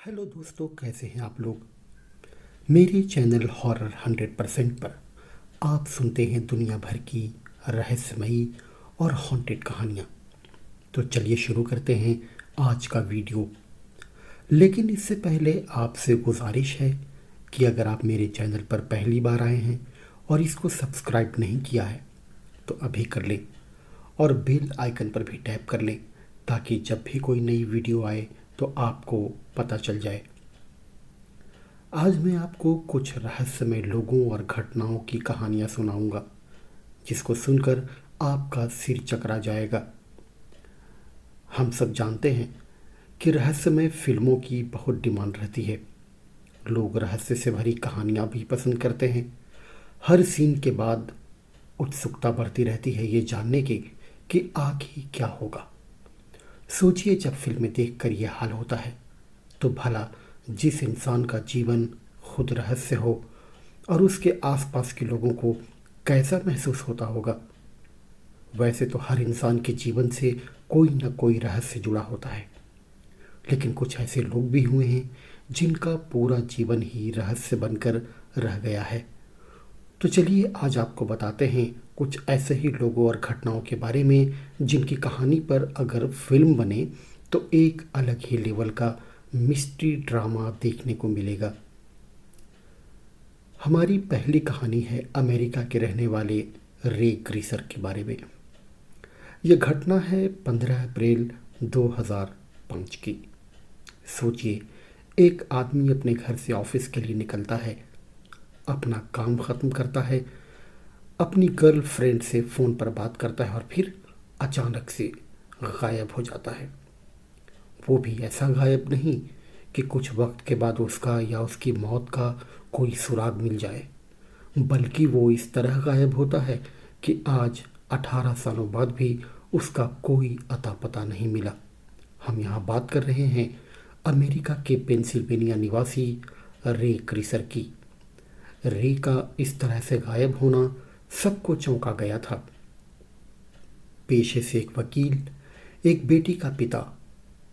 Hello दोस्तों, कैसे हैं आप लोग। मेरे चैनल हॉरर 100% पर आप सुनते हैं दुनिया भर की रहस्यमयी और हॉन्टेड कहानियाँ। तो चलिए शुरू करते हैं आज का वीडियो। लेकिन इससे पहले आपसे गुजारिश है कि अगर आप मेरे चैनल पर पहली बार आए हैं और इसको सब्सक्राइब नहीं किया है तो अभी कर लें और बेल आइकन पर भी टैप कर लें ताकि जब भी कोई नई वीडियो आए तो आपको पता चल जाए। आज मैं आपको कुछ रहस्यमय लोगों और घटनाओं की कहानियां सुनाऊंगा जिसको सुनकर आपका सिर चकरा जाएगा। हम सब जानते हैं कि रहस्यमय फिल्मों की बहुत डिमांड रहती है। लोग रहस्य से भरी कहानियां भी पसंद करते हैं। हर सीन के बाद उत्सुकता बढ़ती रहती है ये जानने की कि आगे क्या होगा। सोचिए, जब फिल्में देखकर यह हाल होता है तो भला जिस इंसान का जीवन खुद रहस्य हो और उसके आसपास के लोगों को कैसा महसूस होता होगा। वैसे तो हर इंसान के जीवन से कोई न कोई रहस्य जुड़ा होता है, लेकिन कुछ ऐसे लोग भी हुए हैं जिनका पूरा जीवन ही रहस्य बनकर रह गया है। तो चलिए आज आपको बताते हैं कुछ ऐसे ही लोगों और घटनाओं के बारे में जिनकी कहानी पर अगर फिल्म बने तो एक अलग ही लेवल का मिस्ट्री ड्रामा देखने को मिलेगा। हमारी पहली कहानी है अमेरिका के रहने वाले रे ग्रीसर के बारे में। यह घटना है 15 अप्रैल 2005 की। सोचिए, एक आदमी अपने घर से ऑफिस के लिए निकलता है, अपना काम ख़त्म करता है, अपनी गर्लफ्रेंड से फ़ोन पर बात करता है और फिर अचानक से गायब हो जाता है। वो भी ऐसा गायब नहीं कि कुछ वक्त के बाद उसका या उसकी मौत का कोई सुराग मिल जाए, बल्कि वो इस तरह गायब होता है कि आज 18 सालों बाद भी उसका कोई अता पता नहीं मिला। हम यहाँ बात कर रहे हैं अमेरिका के पेंसिल्वेनिया निवासी रे क्रिसर की। रे का इस तरह से गायब होना सबको चौंका गया था। पेशे से एक वकील, एक बेटी का पिता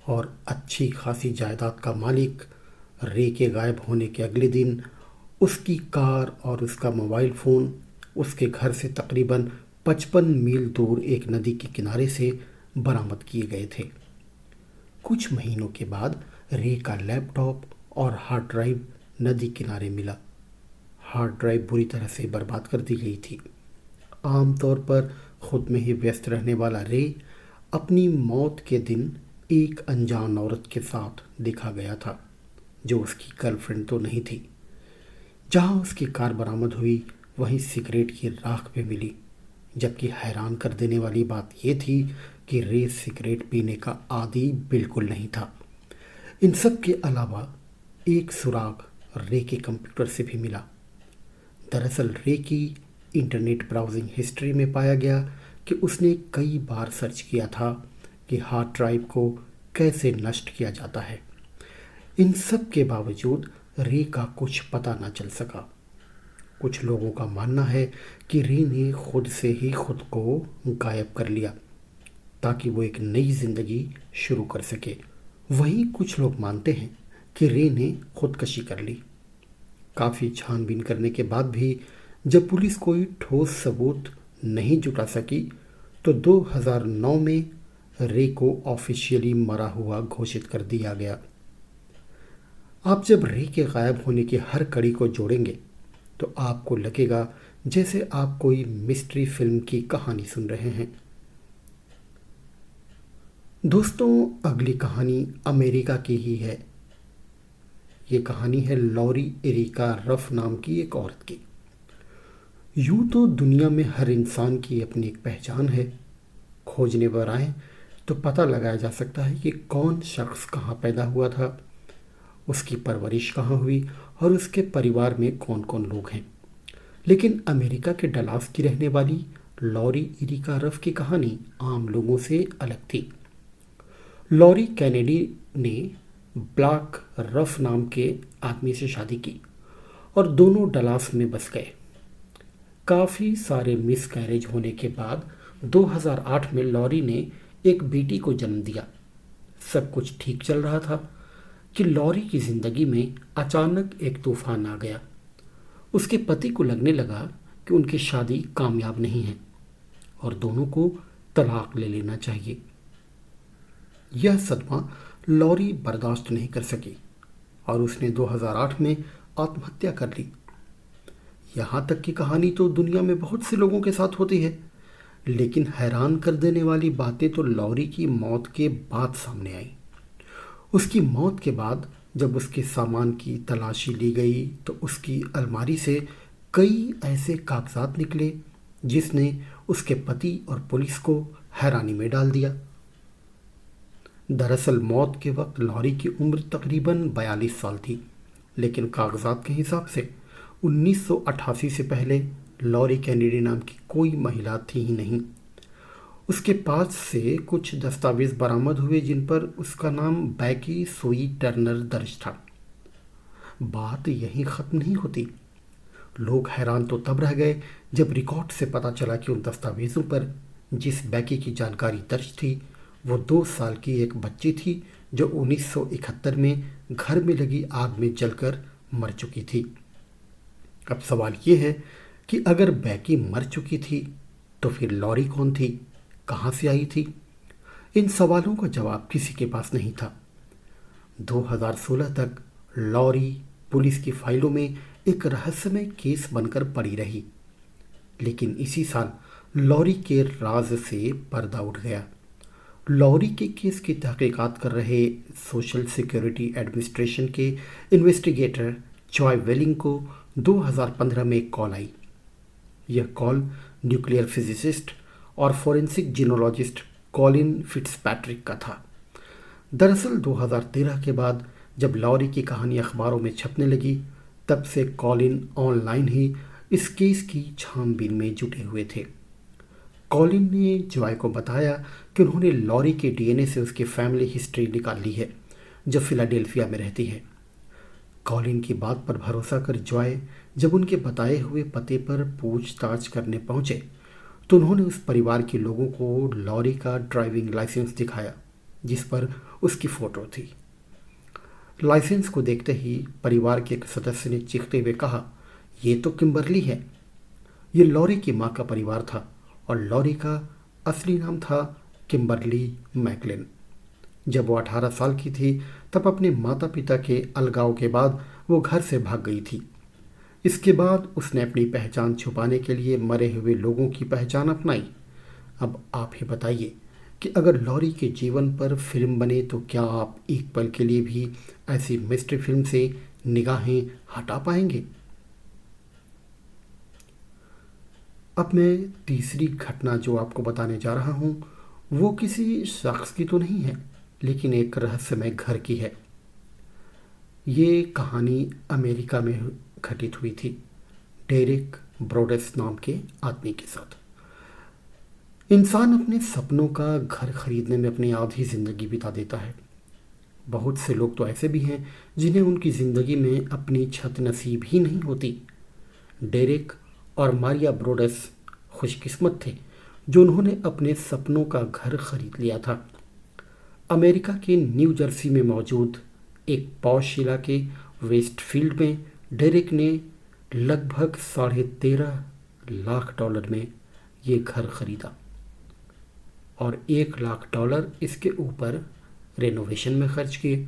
और अच्छी खासी जायदाद का मालिक, रे के गायब होने के अगले दिन उसकी कार और उसका मोबाइल फ़ोन उसके घर से तकरीबन 55 मील दूर एक नदी के किनारे से बरामद किए गए थे। कुछ महीनों के बाद रे का लैपटॉप और हार्ड ड्राइव नदी किनारे मिला। हार्ड ड्राइव बुरी तरह से बर्बाद कर दी गई थी। आमतौर पर खुद में ही व्यस्त रहने वाला रे अपनी मौत के दिन एक अनजान औरत के साथ देखा गया था, जो उसकी गर्लफ्रेंड तो नहीं थी। जहां उसकी कार बरामद हुई वहीं सिगरेट की राख भी मिली, जबकि हैरान कर देने वाली बात यह थी कि रे सिगरेट पीने का आदी बिल्कुल नहीं था। इन सब के अलावा एक सुराग रे के कंप्यूटर से भी मिला। दरअसल रे की इंटरनेट ब्राउजिंग हिस्ट्री में पाया गया कि उसने कई बार सर्च किया था कि हार्ड ड्राइव को कैसे नष्ट किया जाता है। इन सब के बावजूद रे का कुछ पता न चल सका। कुछ लोगों का मानना है कि रे ने खुद से ही खुद को गायब कर लिया ताकि वो एक नई जिंदगी शुरू कर सके। वहीं कुछ लोग मानते हैं कि रे ने खुदकशी कर ली। काफ़ी छानबीन करने के बाद भी जब पुलिस कोई ठोस सबूत नहीं जुटा सकी तो 2009 में रे को ऑफिशियली मरा हुआ घोषित कर दिया गया। आप जब रे के गायब होने की हर कड़ी को जोड़ेंगे तो आपको लगेगा जैसे आप कोई मिस्ट्री फिल्म की कहानी सुन रहे हैं। दोस्तों, अगली कहानी अमेरिका की ही है। ये कहानी है लॉरी एरिका रफ नाम की एक औरत की। यूं तो दुनिया में हर इंसान की अपनी एक पहचान है। खोजने पर आए तो पता लगाया जा सकता है कि कौन शख्स कहाँ पैदा हुआ था, उसकी परवरिश कहाँ हुई और उसके परिवार में कौन कौन लोग हैं। लेकिन अमेरिका के डलास की रहने वाली लॉरी एरिका रफ की कहानी आम लोगों से अलग थी। लॉरी कैनेडी ने ब्लैक रफ नाम के आदमी से शादी की और दोनों डलास में बस गए। काफ़ी सारे मिसकैरेज होने के बाद 2008 में लॉरी ने एक बेटी को जन्म दिया। सब कुछ ठीक चल रहा था कि लॉरी की जिंदगी में अचानक एक तूफान आ गया। उसके पति को लगने लगा कि उनकी शादी कामयाब नहीं है और दोनों को तलाक ले लेना चाहिए। यह सदमा लॉरी बर्दाश्त नहीं कर सकी और उसने 2008 में आत्महत्या कर ली। यहाँ तक की कहानी तो दुनिया में बहुत से लोगों के साथ होती है, लेकिन हैरान कर देने वाली बातें तो लॉरी की मौत के बाद सामने आई। उसकी मौत के बाद जब उसके सामान की तलाशी ली गई तो उसकी अलमारी से कई ऐसे कागजात निकले जिसने उसके पति और पुलिस को हैरानी में डाल दिया। दरअसल मौत के वक्त लॉरी की उम्र तकरीबन 42 साल थी, लेकिन कागजात के हिसाब से 1988 से पहले लॉरी कैनेडी नाम की कोई महिला थी ही नहीं। उसके पास से कुछ दस्तावेज बरामद हुए जिन पर उसका नाम बैकी सोई टर्नर दर्ज था। बात यहीं ख़त्म नहीं होती। लोग हैरान तो तब रह गए जब रिकॉर्ड से पता चला कि उन दस्तावेज़ों पर जिस बैकी की जानकारी दर्ज थी वो 2 साल की एक बच्ची थी जो 1971 में घर में लगी आग में जलकर मर चुकी थी। अब सवाल ये है कि अगर बैकी मर चुकी थी तो फिर लॉरी कौन थी, कहाँ से आई थी? इन सवालों का जवाब किसी के पास नहीं था। 2016 तक लॉरी पुलिस की फाइलों में एक रहस्यमय केस बनकर पड़ी रही, लेकिन इसी साल लॉरी के राज से पर्दा उठ गया। लॉरी के केस की तहकीकात कर रहे सोशल सिक्योरिटी एडमिनिस्ट्रेशन के इन्वेस्टिगेटर जॉय वेलिंग को 2015 में एक कॉल आई। यह कॉल न्यूक्लियर फिजिसिस्ट और फोरेंसिक जीनोलॉजिस्ट कॉलिन फिट्जपैट्रिक का था। दरअसल 2013 के बाद जब लॉरी की कहानी अखबारों में छपने लगी, तब से कॉलिन ऑनलाइन ही इस केस की छानबीन में जुटे हुए थे। कॉलिन ने जॉय को बताया कि उन्होंने लॉरी के डीएनए से उसकी फैमिली हिस्ट्री निकाल ली है, जो फिलाडेल्फिया में रहती है। कॉलिन की बात पर भरोसा कर जॉय जब उनके बताए हुए पते पर पूछताछ करने पहुंचे तो उन्होंने उस परिवार के लोगों को लॉरी का ड्राइविंग लाइसेंस दिखाया जिस पर उसकी फ़ोटो थी। लाइसेंस को देखते ही परिवार के एक सदस्य ने चीखते हुए कहा, ये तो किम्बरली है। ये लॉरी की माँ का परिवार था और लॉरी का असली नाम था किम्बरली मैकलिन। जब वो 18 साल की थी तब अपने माता पिता के अलगाव के बाद वो घर से भाग गई थी। इसके बाद उसने अपनी पहचान छुपाने के लिए मरे हुए लोगों की पहचान अपनाई। अब आप ही बताइए कि अगर लॉरी के जीवन पर फिल्म बने तो क्या आप एक पल के लिए भी ऐसी मिस्ट्री फिल्म से निगाहें हटा पाएंगे? अब मैं तीसरी घटना जो आपको बताने जा रहा हूँ वो किसी शख्स की तो नहीं है, लेकिन एक रहस्यमय घर की है। ये कहानी अमेरिका में घटित हुई थी, डेरिक ब्रोडेस नाम के आदमी के साथ। इंसान अपने सपनों का घर खरीदने में अपनी आधी ज़िंदगी बिता देता है। बहुत से लोग तो ऐसे भी हैं जिन्हें उनकी ज़िंदगी में अपनी छत नसीब ही नहीं होती। डेरिक और मारिया ब्रोडेस खुशकिस्मत थे जो उन्होंने अपने सपनों का घर खरीद लिया था। अमेरिका के न्यू जर्सी में मौजूद एक पॉश इलाके वेस्टफील्ड में डेरिक ने लगभग $13.5 लाख में ये घर खरीदा और $1 लाख इसके ऊपर रेनोवेशन में खर्च किए।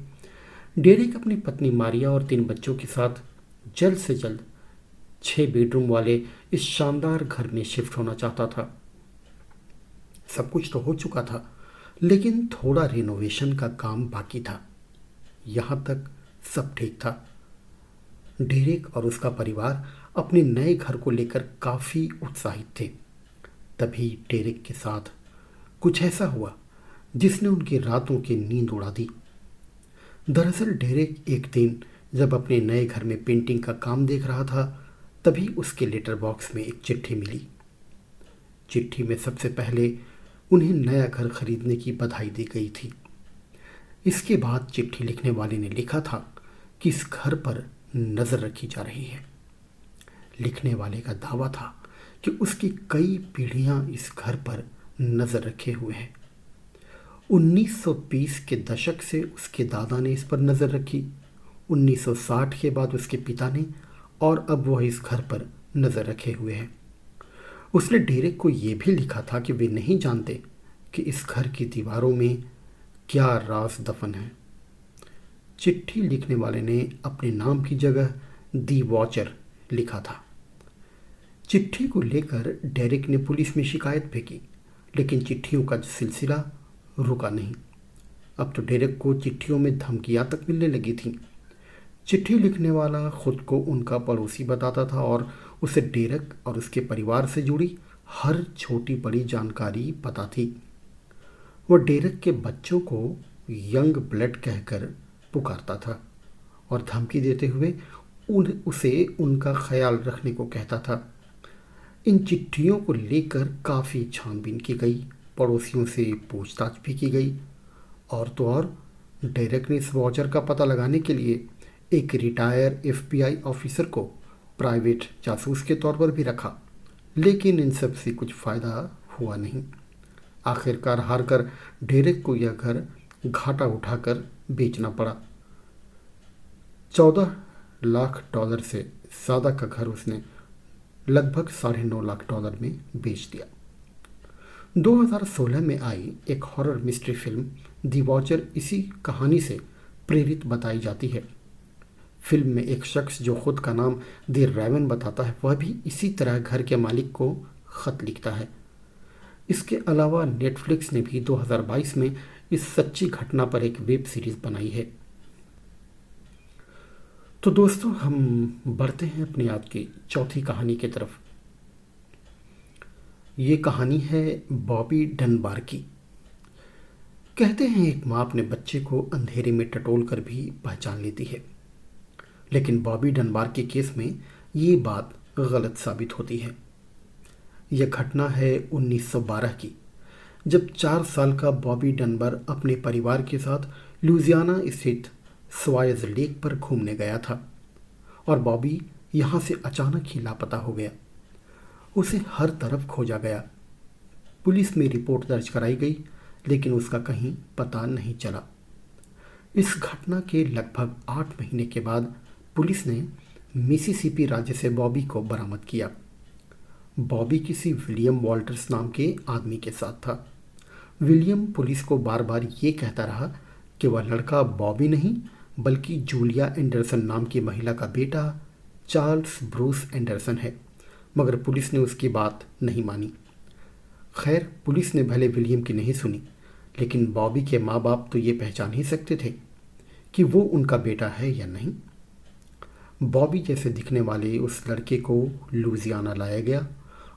डेरिक अपनी पत्नी मारिया और 3 बच्चों के साथ जल्द से जल्द 6 बेडरूम वाले इस शानदार घर में शिफ्ट होना चाहता था। सब कुछ तो हो चुका था, लेकिन थोड़ा रेनोवेशन का काम बाकी था। यहाँ तक सब ठीक था। डेरिक और उसका परिवार अपने नए घर को लेकर काफ़ी उत्साहित थे। तभी डेरिक के साथ कुछ ऐसा हुआ जिसने उनकी रातों की नींद उड़ा दी। दरअसल डेरिक एक दिन जब अपने नए घर में पेंटिंग का काम देख रहा था, तभी उसके लेटर बॉक्स में एक चिट्ठी मिली। चिट्ठी में सबसे पहले उन्हें नया घर खरीदने की बधाई दी गई थी। इसके बाद चिट्ठी लिखने वाले ने लिखा था कि इस घर पर नज़र रखी जा रही है। लिखने वाले का दावा था कि उसकी कई पीढ़ियां इस घर पर नज़र रखे हुए हैं। 1920 के दशक से उसके दादा ने इस पर नज़र रखी, 1960 के बाद उसके पिता ने, और अब वह इस घर पर नज़र रखे हुए है। उसने डेरेक को यह भी लिखा था कि वे नहीं जानते कि इस घर की दीवारों में क्या राज दफन है। चिट्ठी लिखने वाले ने अपने नाम की जगह दी वॉचर लिखा था। चिट्ठी को लेकर डेरेक ने पुलिस में शिकायत भी की, लेकिन चिट्ठियों का सिलसिला रुका नहीं। अब तो डेरेक को चिट्ठियों में धमकियां तक मिलने लगी थीं। चिट्ठी लिखने वाला खुद को उनका पड़ोसी बताता था और उसे डेरेक और उसके परिवार से जुड़ी हर छोटी बड़ी जानकारी पता थी। वह डेरेक के बच्चों को यंग ब्लड कहकर पुकारता था और धमकी देते हुए उसे उनका ख्याल रखने को कहता था। इन चिट्ठियों को लेकर काफ़ी छानबीन की गई, पड़ोसियों से पूछताछ भी की गई, और तो और डेरेक ने इस वॉचर का पता लगाने के लिए एक रिटायर FBI ऑफिसर को प्राइवेट जासूस के तौर पर भी रखा, लेकिन इन सब से कुछ फ़ायदा हुआ नहीं। आखिरकार हार कर डेरेक को यह घर घाटा उठाकर बेचना पड़ा। $14 लाख से ज़्यादा का घर उसने लगभग $9.5 लाख में बेच दिया। 2016 में आई एक हॉरर मिस्ट्री फिल्म दी वॉचर इसी कहानी से प्रेरित बताई जाती है। फिल्म में एक शख्स जो खुद का नाम द रेवन बताता है, वह भी इसी तरह घर के मालिक को खत लिखता है। इसके अलावा नेटफ्लिक्स ने भी 2022 में इस सच्ची घटना पर एक वेब सीरीज बनाई है। तो दोस्तों, हम बढ़ते हैं अपनी आज की चौथी कहानी की तरफ। ये कहानी है बॉबी डनबार की। कहते हैं एक माँ अपने बच्चे को अंधेरे में टटोल कर भी पहचान लेती है, लेकिन बॉबी डनबार के केस में ये बात गलत साबित होती है। यह घटना है 1912 की, जब 4 साल का बॉबी डनबार अपने परिवार के साथ लुजियाना स्थित स्वायज लेक पर घूमने गया था और बॉबी यहाँ से अचानक ही लापता हो गया। उसे हर तरफ खोजा गया। पुलिस में रिपोर्ट दर्ज कराई गई, लेकिन उसका कहीं पता नहीं चला। इस घटना के लगभग 8 महीने के बाद पुलिस ने मिसिसिपी राज्य से बॉबी को बरामद किया। बॉबी किसी विलियम वॉल्टर्स नाम के आदमी के साथ था। विलियम पुलिस को बार बार ये कहता रहा कि वह लड़का बॉबी नहीं, बल्कि जूलिया एंडरसन नाम की महिला का बेटा चार्ल्स ब्रूस एंडरसन है, मगर पुलिस ने उसकी बात नहीं मानी। खैर, पुलिस ने भले विलियम की नहीं सुनी, लेकिन बॉबी के माँ बाप तो ये पहचान ही सकते थे कि वो उनका बेटा है या नहीं। बॉबी जैसे दिखने वाले उस लड़के को लुजियाना लाया गया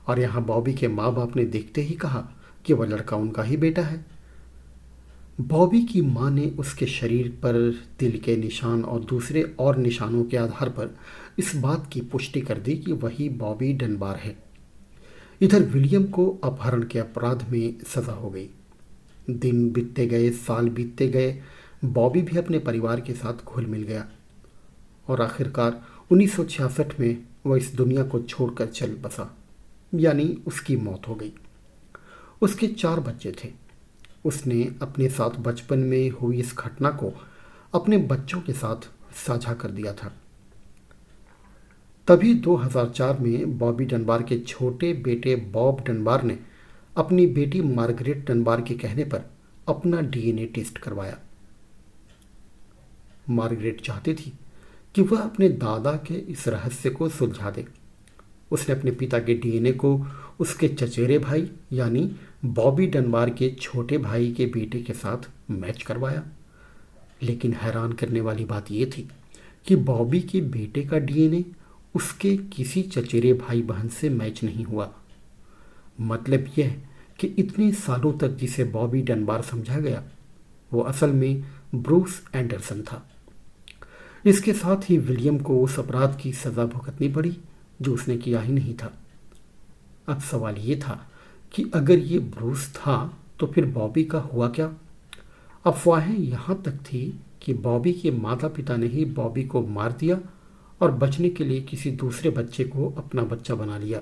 और यहाँ बॉबी के माँ बाप ने देखते ही कहा कि वह लड़का उनका ही बेटा है। बॉबी की मां ने उसके शरीर पर तिल के निशान और दूसरे और निशानों के आधार पर इस बात की पुष्टि कर दी कि वही बॉबी डनबार है। इधर विलियम को अपहरण के अपराध में सज़ा हो गई। दिन बीतते गए, साल बीतते गए, बॉबी भी अपने परिवार के साथ घुल मिल गया और आखिरकार 1966 में वह इस दुनिया को छोड़कर चल बसा, यानी उसकी मौत हो गई। उसके 4 बच्चे थे। उसने अपने साथ बचपन में हुई इस घटना को अपने बच्चों के साथ साझा कर दिया था। तभी 2004 में बॉबी डनबार के छोटे बेटे बॉब डनबार ने अपनी बेटी मार्गरेट डनबार के कहने पर अपना DNA टेस्ट करवाया। मार्गरेट चाहती थी कि वह अपने दादा के इस रहस्य को सुलझा दे। उसने अपने पिता के DNA को उसके चचेरे भाई यानी बॉबी डनबार के छोटे भाई के बेटे के साथ मैच करवाया, लेकिन हैरान करने वाली बात यह थी कि बॉबी के बेटे का DNA उसके किसी चचेरे भाई बहन से मैच नहीं हुआ। मतलब यह कि इतने सालों तक जिसे बॉबी डनबार समझा गया, वो असल में ब्रूस एंडरसन था। इसके साथ ही विलियम को उस अपराध की सज़ा भुगतनी पड़ी जो उसने किया ही नहीं था। अब सवाल ये था कि अगर ये ब्रूस था तो फिर बॉबी का हुआ क्या? अफवाहें यहाँ तक थी कि बॉबी के माता पिता ने ही बॉबी को मार दिया और बचने के लिए किसी दूसरे बच्चे को अपना बच्चा बना लिया।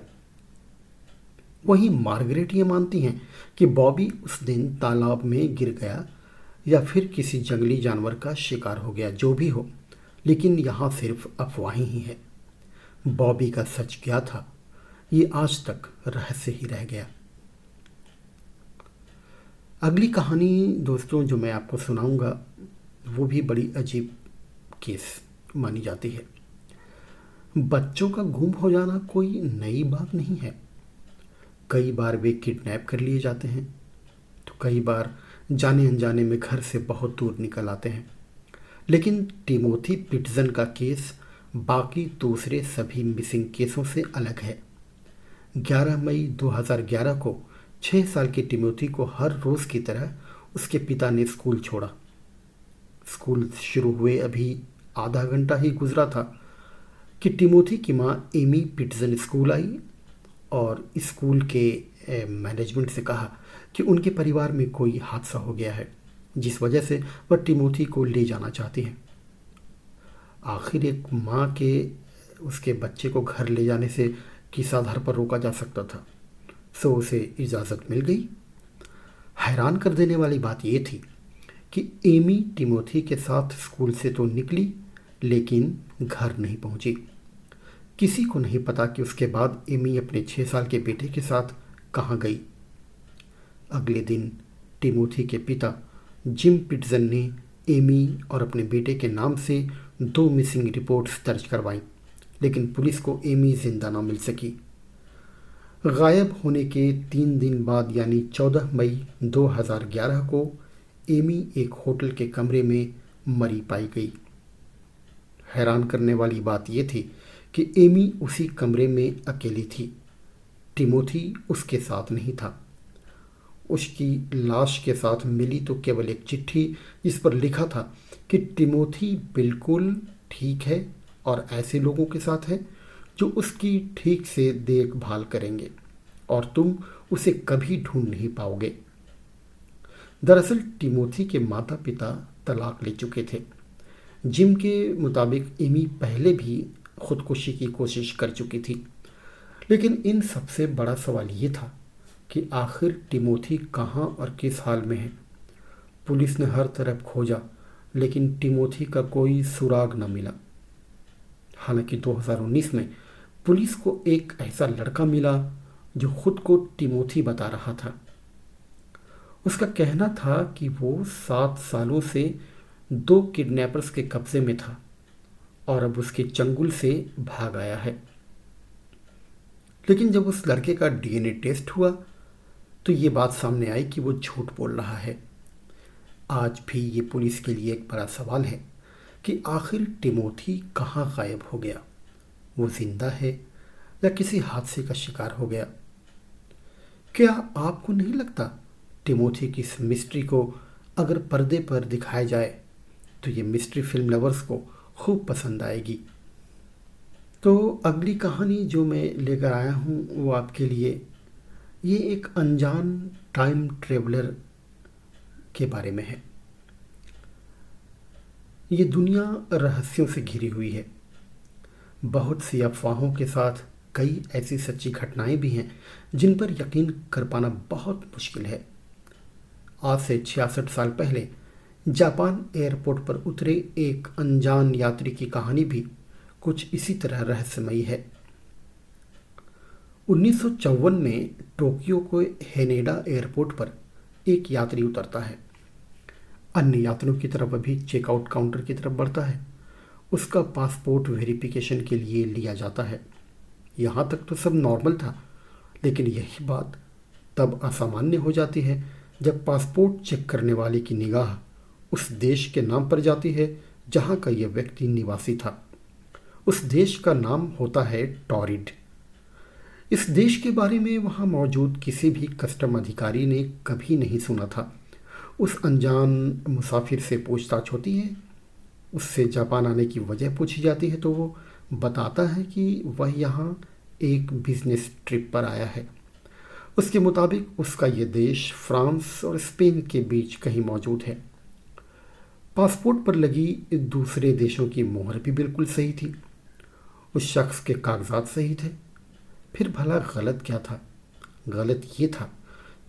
वहीं मार्गरेट ये मानती हैं कि बॉबी उस दिन तालाब में गिर गया या फिर किसी जंगली जानवर का शिकार हो गया, जो भी हो, लेकिन यहाँ सिर्फ अफवाहें ही है। बॉबी का सच क्या था, ये आज तक रहस्य ही रह गया। अगली कहानी दोस्तों जो मैं आपको सुनाऊंगा वो भी बड़ी अजीब केस मानी जाती है। बच्चों का गुम हो जाना कोई नई बात नहीं है। कई बार वे किडनैप कर लिए जाते हैं, तो कई बार जाने अनजाने में घर से बहुत दूर निकल आते हैं। लेकिन टिमोथी पिट्जन का केस बाकी दूसरे सभी मिसिंग केसों से अलग है। 11 मई 2011 को 6 साल के टिमोथी को हर रोज़ की तरह उसके पिता ने स्कूल छोड़ा। स्कूल शुरू हुए अभी आधा घंटा ही गुजरा था कि टिमोथी की माँ एमी पिट्जन स्कूल आई और स्कूल के मैनेजमेंट से कहा कि उनके परिवार में कोई हादसा हो गया है, जिस वजह से वह टिमोथी को ले जाना चाहती हैं। आखिर एक माँ के उसके बच्चे को घर ले जाने से किस आधार पर रोका जा सकता था, सो उसे इजाज़त मिल गई। हैरान कर देने वाली बात यह थी कि एमी टिमोथी के साथ स्कूल से तो निकली, लेकिन घर नहीं पहुंची। किसी को नहीं पता कि उसके बाद एमी अपने 6 साल के बेटे के साथ कहाँ गई। अगले दिन टिमोथी के पिता जिम पिट्जन ने एमी और अपने बेटे के नाम से 2 मिसिंग रिपोर्ट्स दर्ज करवाईं, लेकिन पुलिस को एमी जिंदा न मिल सकी। गायब होने के 3 दिन बाद यानी 14 मई 2011 को एमी एक होटल के कमरे में मरी पाई गई। हैरान करने वाली बात यह थी कि एमी उसी कमरे में अकेली थी। टिमोथी उसके साथ नहीं था। उसकी लाश के साथ मिली तो केवल एक चिट्ठी, जिस पर लिखा था कि टिमोथी बिल्कुल ठीक है और ऐसे लोगों के साथ है जो उसकी ठीक से देखभाल करेंगे और तुम उसे कभी ढूंढ नहीं पाओगे। दरअसल टिमोथी के माता पिता तलाक ले चुके थे। जिम के मुताबिक एमी पहले भी खुदकुशी की कोशिश कर चुकी थी। लेकिन इन सबसे बड़ा सवाल ये था कि आखिर टिमोथी कहाँ और किस हाल में है। पुलिस ने हर तरफ खोजा, लेकिन टिमोथी का कोई सुराग न मिला। हालांकि 2019 में पुलिस को एक ऐसा लड़का मिला जो खुद को टिमोथी बता रहा था। उसका कहना था कि वो 7 सालों से 2 किडनैपर्स के कब्जे में था और अब उसके चंगुल से भाग आया है। लेकिन जब उस लड़के का डीएनए टेस्ट हुआ तो ये बात सामने आई कि वो झूठ बोल रहा है। आज भी ये पुलिस के लिए एक बड़ा सवाल है कि आखिर टिमोथी कहाँ गायब हो गया। वो जिंदा है या किसी हादसे का शिकार हो गया। क्या आपको नहीं लगता टिमोथी की इस मिस्ट्री को अगर पर्दे पर दिखाया जाए तो ये मिस्ट्री फिल्म लवर्स को खूब पसंद आएगी। तो अगली कहानी जो मैं लेकर आया हूँ वो आपके लिए ये एक अनजान टाइम ट्रेवलर के बारे में है। ये दुनिया रहस्यों से घिरी हुई है। बहुत सी अफवाहों के साथ कई ऐसी सच्ची घटनाएं भी हैं जिन पर यकीन कर पाना बहुत मुश्किल है। आज से 66 साल पहले जापान एयरपोर्ट पर उतरे एक अनजान यात्री की कहानी भी कुछ इसी तरह रहस्यमयी है। 1954 में टोक्यो के हेनेडा एयरपोर्ट पर एक यात्री उतरता है। अन्य यात्रियों की तरफ अभी चेकआउट काउंटर की तरफ बढ़ता है। उसका पासपोर्ट वेरिफिकेशन के लिए लिया जाता है। यहाँ तक तो सब नॉर्मल था, लेकिन यही बात तब असामान्य हो जाती है जब पासपोर्ट चेक करने वाले की निगाह उस देश के नाम पर जाती है जहाँ का यह व्यक्ति निवासी था। उस देश का नाम होता है टॉरिड। इस देश के बारे में वहाँ मौजूद किसी भी कस्टम अधिकारी ने कभी नहीं सुना था। उस अनजान मुसाफिर से पूछताछ होती है, उससे जापान आने की वजह पूछी जाती है तो वो बताता है कि वह यहाँ एक बिजनेस ट्रिप पर आया है। उसके मुताबिक उसका ये देश फ्रांस और स्पेन के बीच कहीं मौजूद है। पासपोर्ट पर लगी दूसरे देशों की मोहर भी बिल्कुल सही थी। उस शख्स के कागजात सही थे। फिर भला गलत क्या था? गलत ये था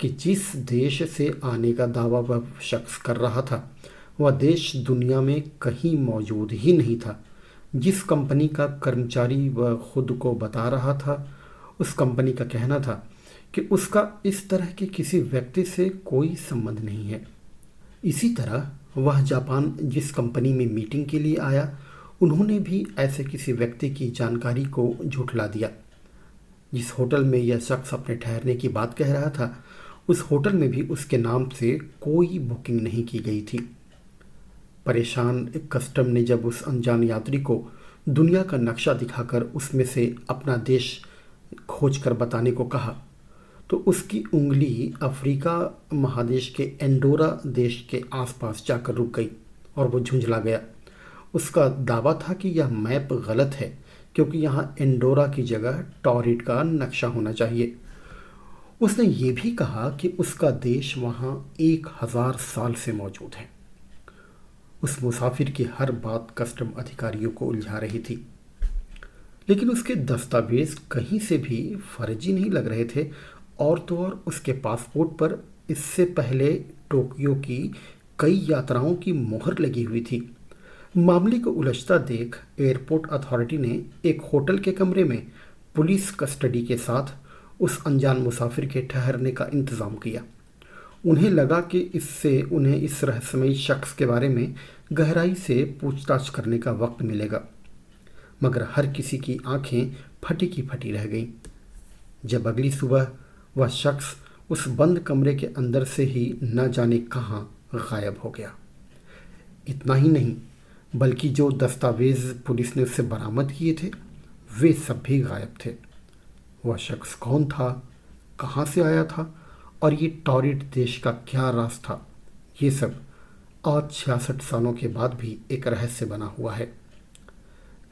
कि जिस देश से आने का दावा वह शख्स कर रहा था वह देश दुनिया में कहीं मौजूद ही नहीं था। जिस कंपनी का कर्मचारी वह खुद को बता रहा था, उस कंपनी का कहना था कि उसका इस तरह के किसी व्यक्ति से कोई संबंध नहीं है। इसी तरह वह जापान जिस कंपनी में मीटिंग के लिए आया, उन्होंने भी ऐसे किसी व्यक्ति की जानकारी को झुठला दिया। जिस होटल में यह शख्स अपने ठहरने की बात कह रहा था, उस होटल में भी उसके नाम से कोई बुकिंग नहीं की गई थी। परेशान कस्टम ने जब उस अनजान यात्री को दुनिया का नक्शा दिखाकर उसमें से अपना देश खोज कर बताने को कहा, तो उसकी उंगली अफ्रीका महादेश के एंडोरा देश के आसपास जाकर रुक गई और वो झुंझला गया। उसका दावा था कि यह मैप गलत है क्योंकि यहाँ एंडोरा की जगह टॉरिड का नक्शा होना चाहिए। उसने ये भी कहा कि उसका देश वहाँ 1000 साल से मौजूद है। उस मुसाफिर की हर बात कस्टम अधिकारियों को उलझा रही थी, लेकिन उसके दस्तावेज कहीं से भी फर्जी नहीं लग रहे थे। और तो और उसके पासपोर्ट पर इससे पहले टोक्यो की कई यात्राओं की मोहर लगी हुई थी। मामले को उलझता देख एयरपोर्ट अथॉरिटी ने एक होटल के कमरे में पुलिस कस्टडी के साथ उस अनजान मुसाफिर के ठहरने का इंतज़ाम किया। उन्हें लगा कि इससे उन्हें इस रहस्यमयी शख्स के बारे में गहराई से पूछताछ करने का वक्त मिलेगा, मगर हर किसी की आंखें फटी की फटी रह गईं जब अगली सुबह वह शख्स उस बंद कमरे के अंदर से ही न जाने कहाँ गायब हो गया। इतना ही नहीं, बल्कि जो दस्तावेज पुलिस ने उससे बरामद किए थे वे सब भी गायब थे। वह शख्स कौन था, कहाँ से आया था और ये टॉरिड देश का क्या राज था, ये सब आज 66 सालों के बाद भी एक रहस्य बना हुआ है।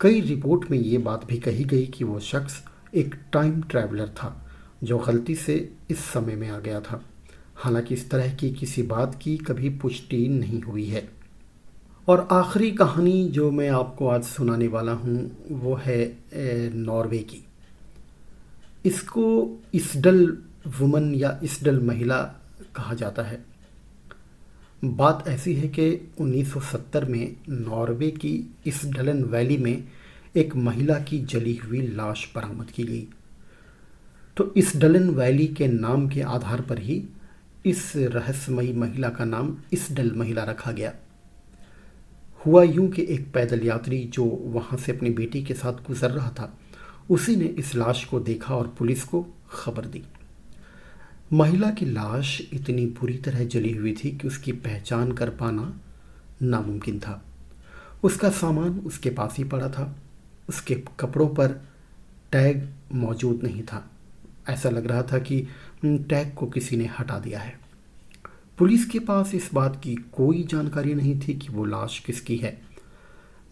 कई रिपोर्ट में ये बात भी कही गई कि वो शख्स एक टाइम ट्रैवलर था जो गलती से इस समय में आ गया था। हालांकि इस तरह की किसी बात की कभी पुष्टि नहीं हुई है। और आखिरी कहानी जो मैं आपको आज सुनाने वाला हूँ वो है नॉर्वे की। इसको इसडल वुमन या इसडल महिला कहा जाता है। बात ऐसी है कि 1970 में नॉर्वे की इसडलन वैली में एक महिला की जली हुई लाश बरामद की गई। तो इसडलन वैली के नाम के आधार पर ही इस रहस्यमयी महिला का नाम इसडल महिला रखा गया। हुआ यूं कि एक पैदल यात्री जो वहां से अपनी बेटी के साथ गुजर रहा था, उसी ने इस लाश को देखा और पुलिस को खबर दी। महिला की लाश इतनी बुरी तरह जली हुई थी कि उसकी पहचान कर पाना नामुमकिन था। उसका सामान उसके पास ही पड़ा था। उसके कपड़ों पर टैग मौजूद नहीं था। ऐसा लग रहा था कि टैग को किसी ने हटा दिया है। पुलिस के पास इस बात की कोई जानकारी नहीं थी कि वो लाश किसकी है।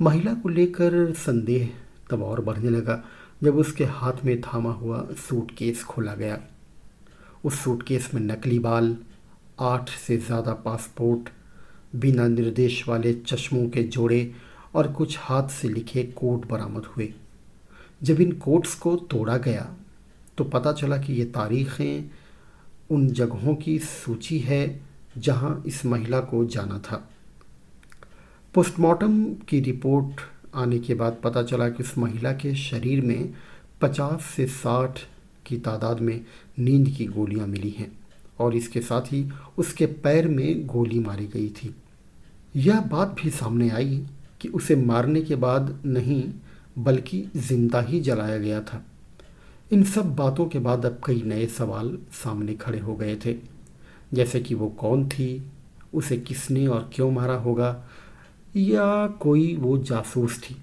महिला को लेकर संदेह तब और बढ़ने लगा जब उसके हाथ में थामा हुआ सूटकेस खोला गया। उस सूटकेस में नकली बाल, 8 से ज़्यादा पासपोर्ट, बिना निर्देश वाले चश्मों के जोड़े और कुछ हाथ से लिखे कोड बरामद हुए। जब इन कोड्स को तोड़ा गया तो पता चला कि ये तारीखें उन जगहों की सूची है जहां इस महिला को जाना था। पोस्टमार्टम की रिपोर्ट आने के बाद पता चला कि उस महिला के शरीर में 50 से 60 की तादाद में नींद की गोलियां मिली हैं और इसके साथ ही उसके पैर में गोली मारी गई थी। यह बात भी सामने आई कि उसे मारने के बाद नहीं बल्कि जिंदा ही जलाया गया था। इन सब बातों के बाद अब कई नए सवाल सामने खड़े हो गए थे, जैसे कि वो कौन थी, उसे किसने और क्यों मारा होगा, या कोई वो जासूस थी।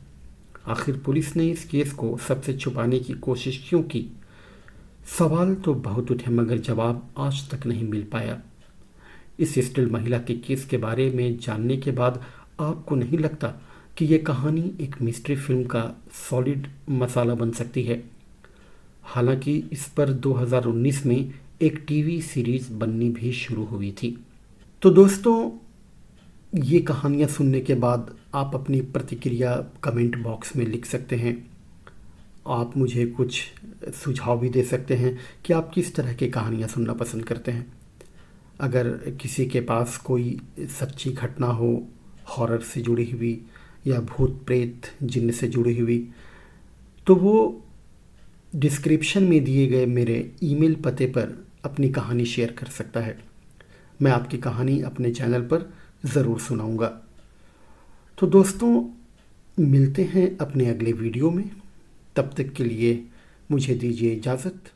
आखिर पुलिस ने इस केस को सबसे छुपाने की कोशिश क्यों की? सवाल तो बहुत उठे मगर जवाब आज तक नहीं मिल पाया। इस स्टिल महिला के केस के बारे में जानने के बाद आपको नहीं लगता कि ये कहानी एक मिस्ट्री फिल्म का सॉलिड मसाला बन सकती है? हालांकि इस पर 2019 में एक टीवी सीरीज बननी भी शुरू हुई थी। तो दोस्तों, ये कहानियाँ सुनने के बाद आप अपनी प्रतिक्रिया कमेंट बॉक्स में लिख सकते हैं। आप मुझे कुछ सुझाव भी दे सकते हैं कि आप किस तरह की कहानियाँ सुनना पसंद करते हैं। अगर किसी के पास कोई सच्ची घटना हो, हॉरर से जुड़ी हुई या भूत प्रेत जिन्न से जुड़ी हुई, तो वो डिस्क्रिप्शन में दिए गए मेरे ईमेल पते पर अपनी कहानी शेयर कर सकता है। मैं आपकी कहानी अपने चैनल पर ज़रूर सुनाऊंगा। तो दोस्तों, मिलते हैं अपने अगले वीडियो में। तब तक के लिए मुझे दीजिए इजाज़त।